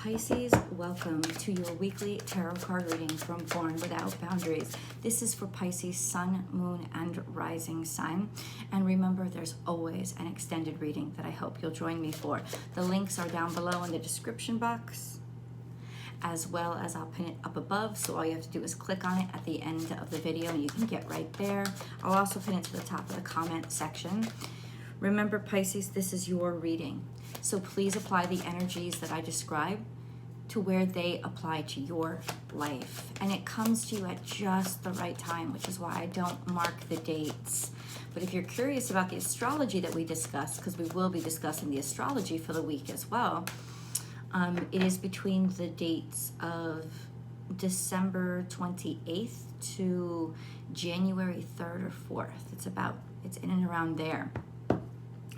Pisces, welcome to your weekly tarot card reading from Born Without Boundaries. This is for Pisces sun, moon, and rising sign. And remember, there's always an extended reading that I hope you'll join me for. The links are down below in the description box, as well as I'll pin it up above. So all you have to do is click on it at the end of the video and you can get right there. I'll also pin it to the top of the comment section. Remember, Pisces, this is your reading. So please apply the energies that I describe to where they apply to your life. And it comes to you at just the right time, which is why I don't mark the dates. But if you're curious about the astrology that we discussed, because we will be discussing the astrology for the week as well, it is between the dates of December 28th to January 3rd or 4th. It's in and around there.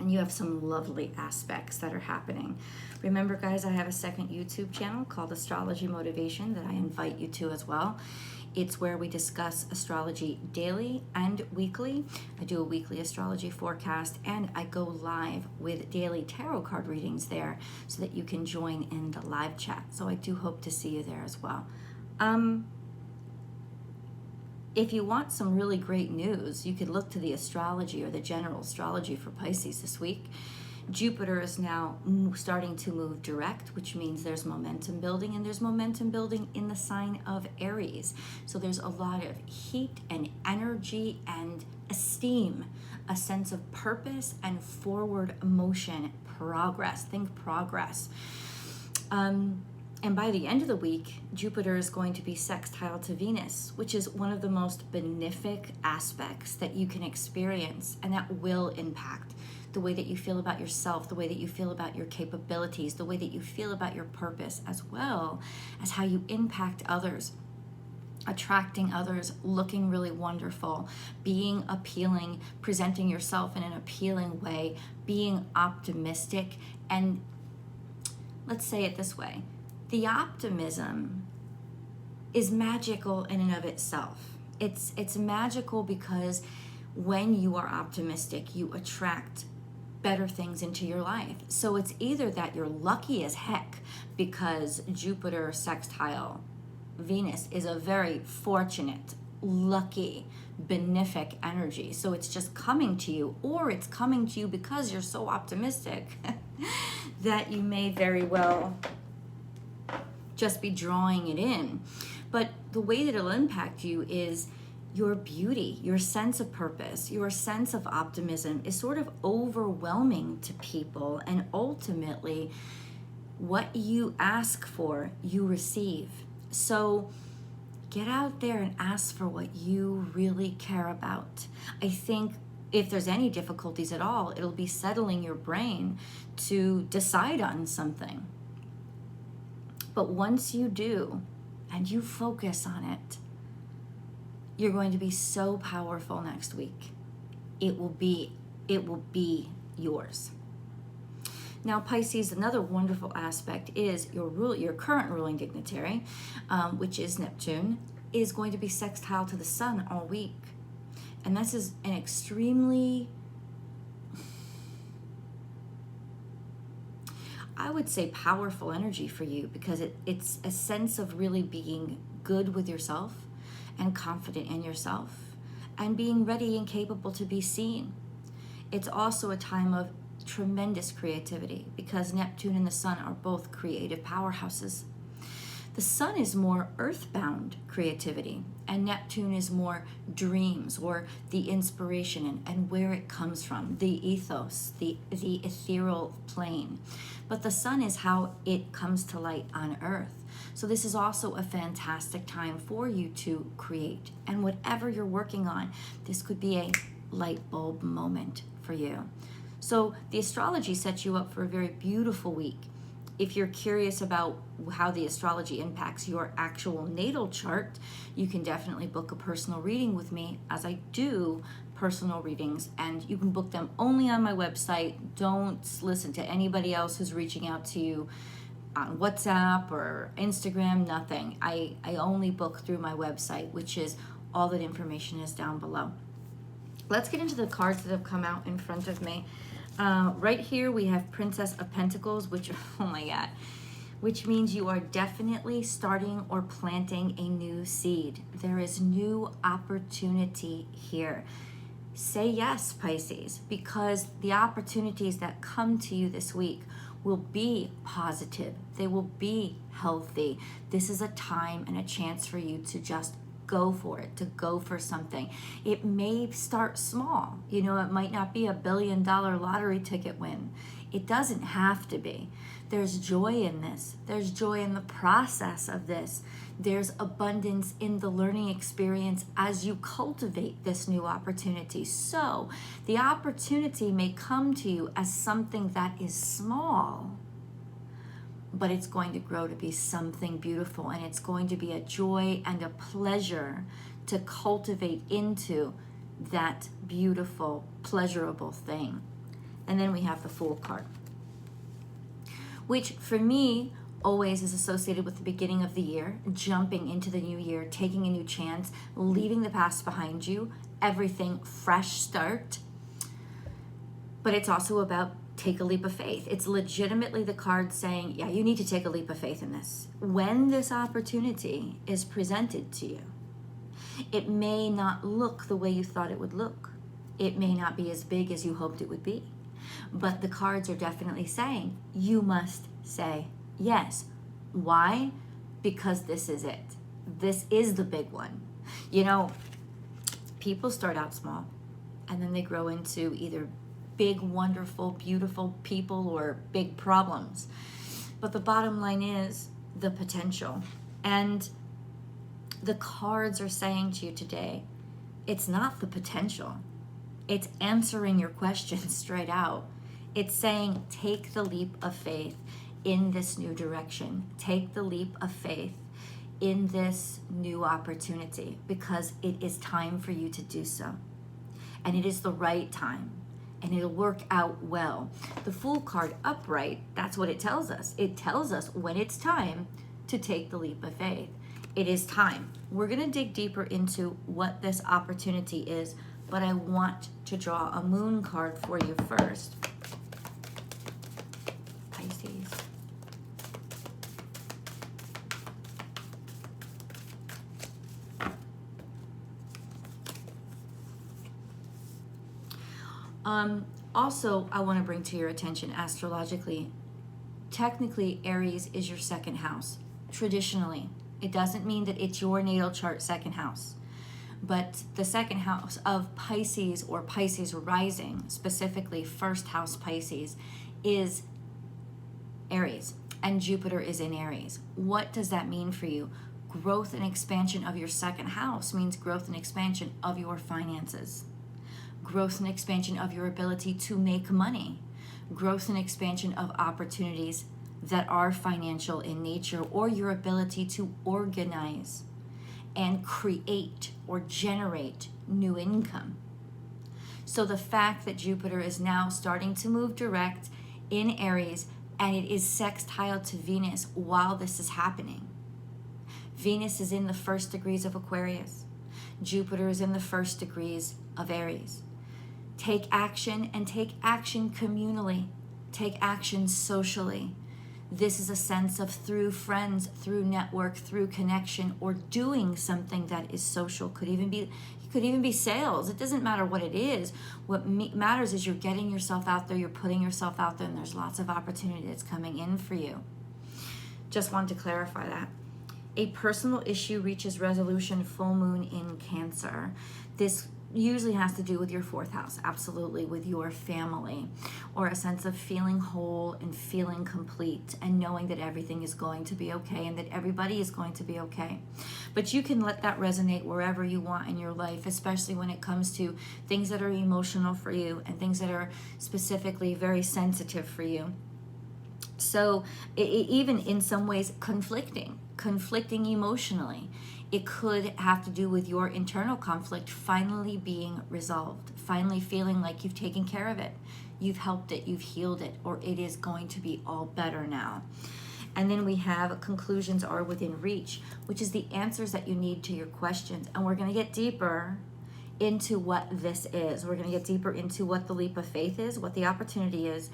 And you have some lovely aspects that are happening. Remember, guys, I have a second YouTube channel called Astrology Motivation that I invite you to as well. It's where we discuss astrology daily and weekly. I do a weekly astrology forecast, and I go live with daily tarot card readings there so that you can join in the live chat. So I do hope to see you there as well. If you want some really great news, you could look to the astrology or the general astrology for Pisces this week. Jupiter is now starting to move direct, which means there's momentum building, and there's momentum building in the sign of Aries. So there's a lot of heat and energy and esteem, a sense of purpose and forward motion, progress. Think progress. And by the end of the week, Jupiter is going to be sextile to Venus, which is one of the most benefic aspects that you can experience, and that will impact the way that you feel about yourself, the way that you feel about your capabilities, the way that you feel about your purpose, as well as how you impact others, attracting others, looking really wonderful, being appealing, presenting yourself in an appealing way, being optimistic. And let's say it this way. The optimism is magical in and of itself. It's magical because when you are optimistic, you attract better things into your life. So it's either that you're lucky as heck because Jupiter sextile Venus is a very fortunate, lucky, benefic energy. So it's just coming to you, or it's coming to you because you're so optimistic that you may very well just be drawing it in. But the way that it'll impact you is your beauty, your sense of purpose, your sense of optimism is sort of overwhelming to people, and ultimately what you ask for, you receive. So get out there and ask for what you really care about. I think if there's any difficulties at all, it'll be settling your brain to decide on something. But once you do, and you focus on it, you're going to be so powerful next week. It will be yours. Now, Pisces, another wonderful aspect is your current ruling dignitary, which is Neptune, is going to be sextile to the sun all week. And this is an extremely, I would say, powerful energy for you, because it's a sense of really being good with yourself and confident in yourself and being ready and capable to be seen. It's also a time of tremendous creativity because Neptune and the sun are both creative powerhouses. The sun is more earthbound creativity, and Neptune is more dreams, or the inspiration and where it comes from, the ethos, the ethereal plane. But the sun is how it comes to light on earth. So this is also a fantastic time for you to create. And whatever you're working on, this could be a light bulb moment for you. So the astrology sets you up for a very beautiful week. If you're curious about how the astrology impacts your actual natal chart, you can definitely book a personal reading with me, as I do personal readings, and you can book them only on my website. Don't listen to anybody else who's reaching out to you on WhatsApp or Instagram, nothing. I only book through my website, which is all that information is down below. Let's get into the cards that have come out in front of me. Right here we have Princess of Pentacles, which, oh my God. which means you are definitely starting or planting a new seed. There is new opportunity here. Say yes, Pisces, because the opportunities that come to you this week will be positive. They will be healthy. This is a time and a chance for you to just go for it, to go for something. It may start small. You know, it might not be $1 billion lottery ticket win. It doesn't have to be. There's joy in this. There's joy in the process of this. There's abundance in the learning experience as you cultivate this new opportunity. So the opportunity may come to you as something that is small, but it's going to grow to be something beautiful, and it's going to be a joy and a pleasure to cultivate into that beautiful, pleasurable thing. And then we have the Fool card, which for me always is associated with the beginning of the year, jumping into the new year, taking a new chance, leaving the past behind you, everything fresh start. But it's also about take a leap of faith. It's legitimately the card saying, yeah, you need to take a leap of faith in this. When this opportunity is presented to you, it may not look the way you thought it would look. It may not be as big as you hoped it would be. But the cards are definitely saying you must say yes. Why? Because this is it. This is the big one. You know, people start out small and then they grow into either big, wonderful, beautiful people or big problems. But the bottom line is the potential. And the cards are saying to you today, it's not the potential. It's answering your questions straight out. It's saying, take the leap of faith in this new direction. Take the leap of faith in this new opportunity, because it is time for you to do so. And it is the right time, and it'll work out well. The Fool card upright, that's what it tells us. It tells us when it's time to take the leap of faith. It is time. We're going to dig deeper into what this opportunity is, but I want to draw a Moon card for you first. Pisces. Also, I want to bring to your attention astrologically, technically Aries is your second house. Traditionally, it doesn't mean that it's your natal chart second house, but the second house of Pisces or Pisces rising, specifically first house Pisces, is Aries, and Jupiter is in Aries. What does that mean for you? Growth and expansion of your second house means growth and expansion of your finances. Growth and expansion of your ability to make money, growth and expansion of opportunities that are financial in nature, or your ability to organize and create or generate new income. So the fact that Jupiter is now starting to move direct in Aries, and it is sextile to Venus while this is happening. Venus is in the first degrees of Aquarius. Jupiter is in the first degrees of Aries. Take action, and take action communally. Take action socially. This is a sense of through friends, through network, through connection, or doing something that is social. Could even be sales. It doesn't matter what it is. What matters is you're getting yourself out there, you're putting yourself out there, and there's lots of opportunity that's coming in for you. Just wanted to clarify that. A personal issue reaches resolution, full moon in Cancer. This usually has to do with your fourth house, absolutely, with your family, or a sense of feeling whole and feeling complete and knowing that everything is going to be okay and that everybody is going to be okay. But you can let that resonate wherever you want in your life, especially when it comes to things that are emotional for you and things that are specifically very sensitive for you. So even in some ways conflicting emotionally. It could have to do with your internal conflict finally being resolved, finally feeling like you've taken care of it, you've helped it, you've healed it, or it is going to be all better now. And then we have conclusions are within reach, which is the answers that you need to your questions. And we're going to get deeper into what this is. We're going to get deeper into what the leap of faith is, what the opportunity is,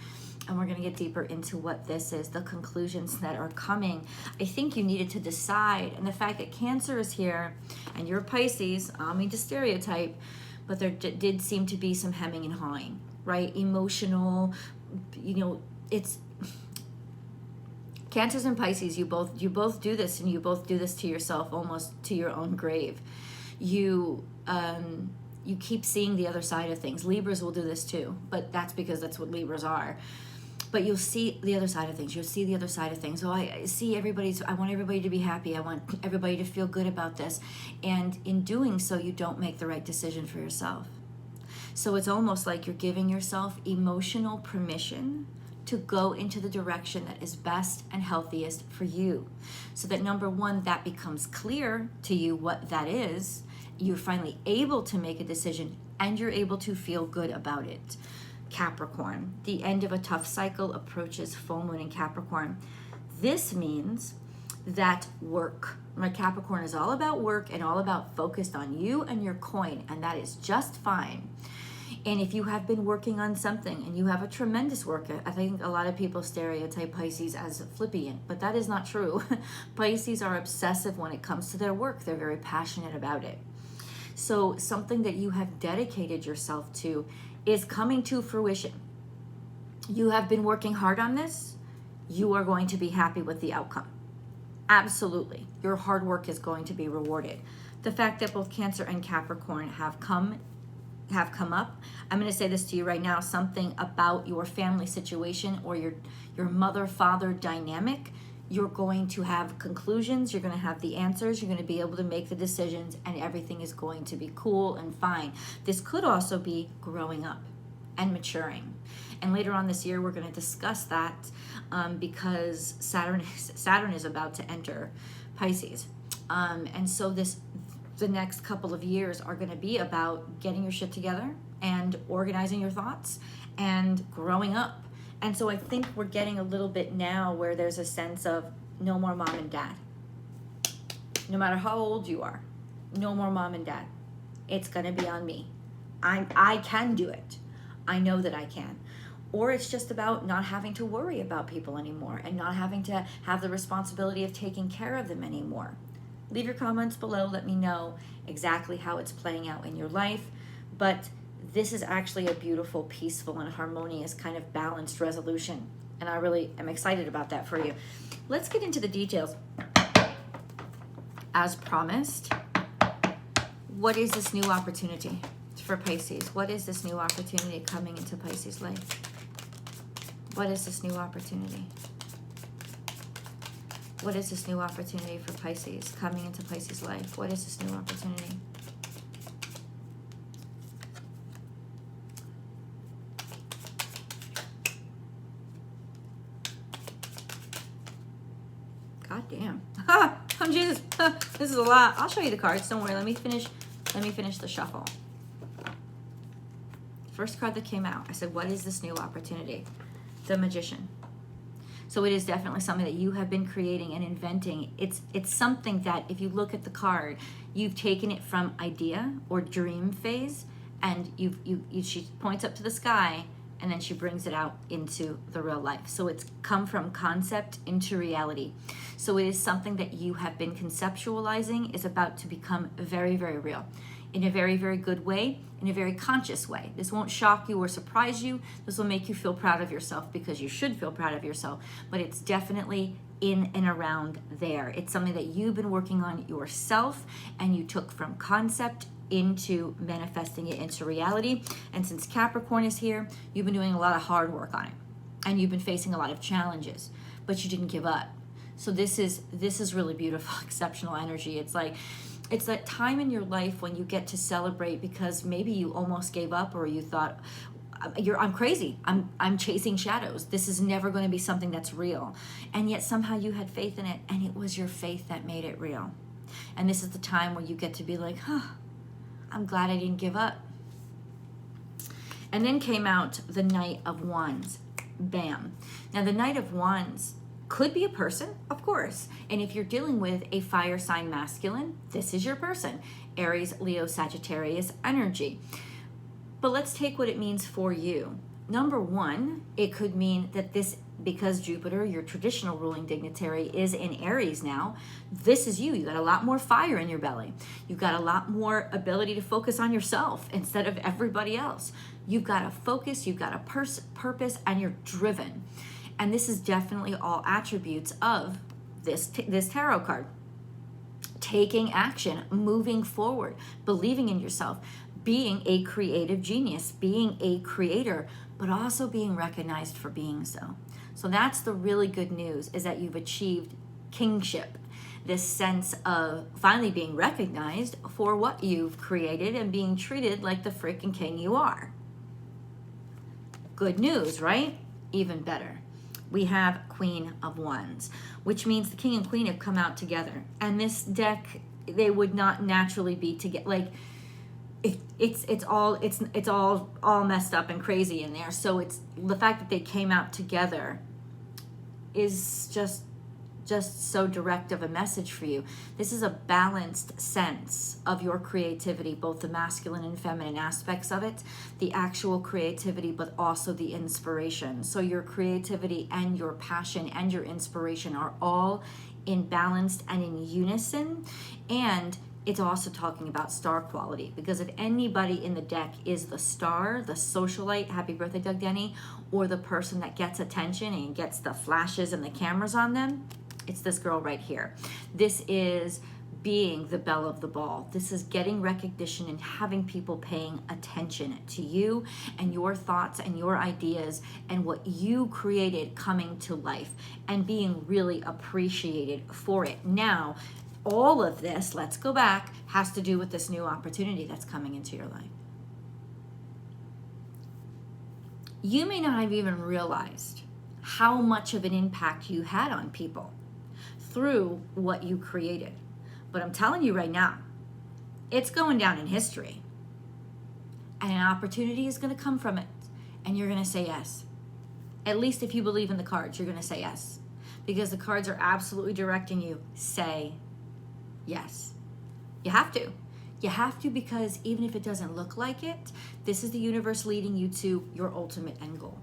and we're going to get deeper into what this is, the conclusions that are coming. I think you needed to decide, and the fact that Cancer is here, and you're Pisces, I don't mean to stereotype, but there did seem to be some hemming and hawing, right? Emotional, you know, it's Cancers and Pisces, you both do this, and you both do this to yourself, almost to your own grave. You keep seeing the other side of things. Libras will do this too, but that's because that's what Libras are. But you'll see the other side of things. You'll see the other side of things. So I want everybody to be happy. I want everybody to feel good about this. And in doing so, you don't make the right decision for yourself. So it's almost like you're giving yourself emotional permission to go into the direction that is best and healthiest for you. So that number one, that becomes clear to you what that is. You're finally able to make a decision, and you're able to feel good about it. Capricorn, the end of a tough cycle approaches full moon in Capricorn. This means that work, my Capricorn is all about work and all about focused on you and your coin, and that is just fine. And if you have been working on something and you have a tremendous work, I think a lot of people stereotype Pisces as flippant, but that is not true. Pisces are obsessive when it comes to their work. They're very passionate about it. So something that you have dedicated yourself to is coming to fruition. You have been working hard on this. You are going to be happy with the outcome. Absolutely. Your hard work is going to be rewarded. The fact that both Cancer and Capricorn have come up, I'm going to say this to you right now, something about your family situation or your mother-father dynamic. You're going to have conclusions, you're going to have the answers, you're going to be able to make the decisions, and everything is going to be cool and fine. This could also be growing up and maturing. And later on this year, we're going to discuss that because Saturn is about to enter Pisces. And so the next couple of years are going to be about getting your shit together and organizing your thoughts and growing up. And so I think we're getting a little bit now where there's a sense of no more mom and dad. No matter how old you are, no more mom and dad. It's going to be on me. I can do it. I know that I can. Or it's just about not having to worry about people anymore and not having to have the responsibility of taking care of them anymore. Leave your comments below. Let me know exactly how it's playing out in your life. But this is actually a beautiful, peaceful, and harmonious kind of balanced resolution. And I really am excited about that for you. Let's get into the details. As promised, what is this new opportunity for Pisces? What is this new opportunity coming into Pisces' life? What is this new opportunity? What is this new opportunity for Pisces coming into Pisces' life? What is this new opportunity? God damn. Oh, Jesus. This is a lot. I'll show you the cards. Don't worry. Let me finish the shuffle. First card that came out, I said, what is this new opportunity? The Magician. So it is definitely something that you have been creating and inventing. It's something that if you look at the card, you've taken it from idea or dream phase, and she points up to the sky, and then she brings it out into the real life. So it's come from concept into reality. So it is something that you have been conceptualizing is about to become very, very real in a very, very good way, in a very conscious way. This won't shock you or surprise you. This will make you feel proud of yourself because you should feel proud of yourself, but it's definitely in and around there. It's something that you've been working on yourself and you took from concept into manifesting it into reality. And since Capricorn is here, you've been doing a lot of hard work on it and you've been facing a lot of challenges, but you didn't give up. So this is really beautiful, exceptional energy. It's that time in your life when you get to celebrate because maybe you almost gave up or you thought, I'm crazy. I'm chasing shadows. This is never going to be something that's real. And yet somehow you had faith in it, and it was your faith that made it real. And this is the time where you get to be like, I'm glad I didn't give up. And then came out the Knight of Wands. Bam. Now the Knight of Wands could be a person, of course. And if you're dealing with a fire sign masculine, this is your person. Aries, Leo, Sagittarius energy. But let's take what it means for you. number one, it could mean that this, because Jupiter, your traditional ruling dignitary, is in Aries now, this is you. You got a lot more fire in your belly. You've got a lot more ability to focus on yourself instead of everybody else. You've got a focus, you've got a purpose, and you're driven. And this is definitely all attributes of this tarot card. Taking action, moving forward, believing in yourself, being a creative genius, being a creator, but also being recognized for being so. So that's the really good news, is that you've achieved kingship, this sense of finally being recognized for what you've created and being treated like the freaking king you are. Good news, right? Even better. We have Queen of Wands, which means the king and queen have come out together. And this deck, they would not naturally be together. Like, it's all messed up and crazy in there. So it's the fact that they came out together is just so direct of a message for you. This is a balanced sense of your creativity, both the masculine and feminine aspects of it, the actual creativity, but also the inspiration. So your creativity and your passion and your inspiration are all in balanced and in unison. And it's also talking about star quality, because if anybody in the deck is the star, the socialite, happy birthday Doug Denny, or the person that gets attention and gets the flashes and the cameras on them, it's this girl right here. This is being the belle of the ball. This is getting recognition and having people paying attention to you and your thoughts and your ideas and what you created coming to life and being really appreciated for it. Now, all of this, let's go back, has to do with this new opportunity that's coming into your life. You may not have even realized how much of an impact you had on people through what you created. But I'm telling you right now, it's going down in history. And an opportunity is going to come from it. And you're going to say yes. At least if you believe in the cards, you're going to say yes. Because the cards are absolutely directing you, say yes. You have to. You have to, because even if it doesn't look like it, this is the universe leading you to your ultimate end goal.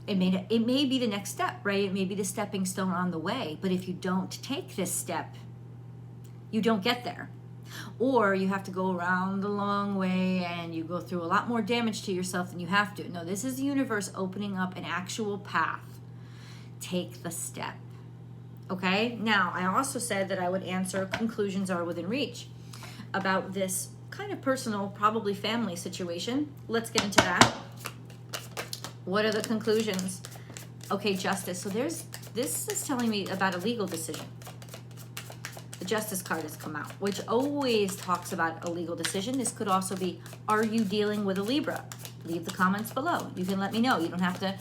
It may be the next step, right? It may be the stepping stone on the way. But if you don't take this step, you don't get there. Or you have to go around the long way and you go through a lot more damage to yourself than you have to. No, this is the universe opening up an actual path. Take the step. Okay? Now, I also said that I would answer conclusions are within reach about this kind of personal, probably family situation. Let's get into that. What are the conclusions? Okay, justice. So this is telling me about a legal decision. The justice card has come out, which always talks about a legal decision. This could also be, are you dealing with a Libra? Leave the comments below. You can let me know. You don't have to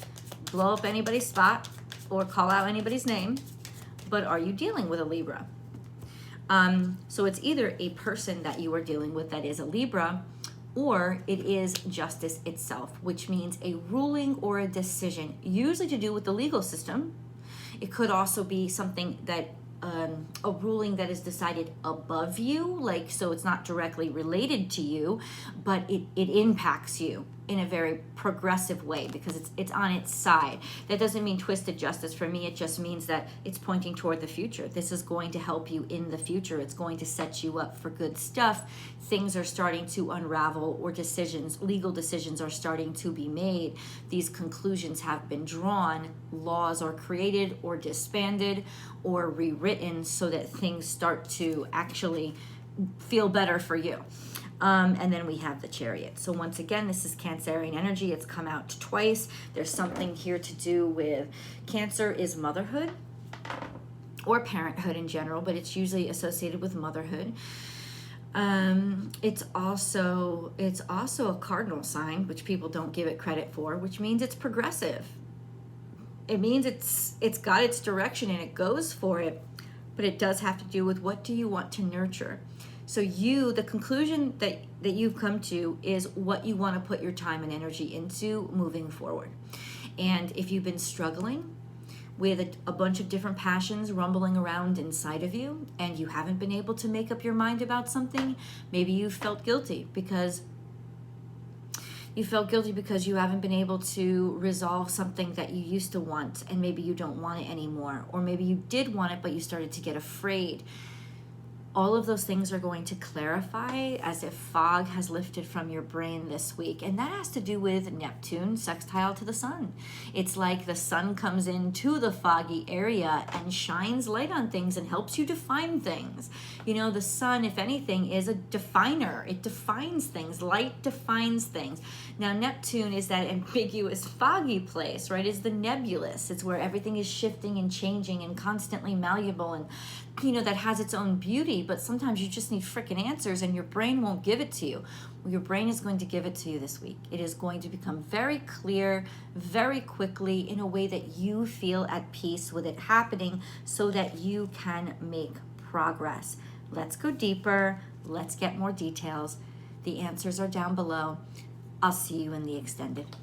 blow up anybody's spot or call out anybody's name, but are you dealing with a Libra? So it's either a person that you are dealing with that is a Libra, or it is justice itself, which means a ruling or a decision, usually to do with the legal system. It could also be something that, a ruling that is decided above you, like, so it's not directly related to you, but it impacts you in a very progressive way because it's on its side. That doesn't mean twisted justice for me. It just means that it's pointing toward the future. This is going to help you in the future. It's going to set you up for good stuff. Things are starting to unravel, or legal decisions are starting to be made. These conclusions have been drawn. Laws are created or disbanded or rewritten so that things start to actually feel better for you. And then we have the Chariot. So once again, this is Cancerian energy. It's come out twice. There's something here to do with Cancer is motherhood or parenthood in general, but it's usually associated with motherhood. It's also a cardinal sign, which people don't give it credit for, which means it's progressive. It means it's got its direction and it goes for it, but it does have to do with what do you want to nurture. So the conclusion that you've come to is what you want to put your time and energy into moving forward. And if you've been struggling with a bunch of different passions rumbling around inside of you and you haven't been able to make up your mind about something, maybe you felt guilty because You felt guilty because you haven't been able to resolve something that you used to want, and maybe you don't want it anymore. Or maybe you did want it, but you started to get afraid. All of those things are going to clarify as if fog has lifted from your brain this week. And that has to do with Neptune sextile to the sun. It's like the sun comes into the foggy area and shines light on things and helps you define things. You know, the sun, if anything, is a definer. It defines things. Light defines things. Now, Neptune is that ambiguous, foggy place, right? It's the nebulous. It's where everything is shifting and changing and constantly malleable, and you know, that has its own beauty, but sometimes you just need freaking answers and your brain won't give it to you. Well, your brain is going to give it to you this week. It is going to become very clear, very quickly, in a way that you feel at peace with it happening so that you can make progress. Let's go deeper. Let's get more details. The answers are down below. I'll see you in the extended.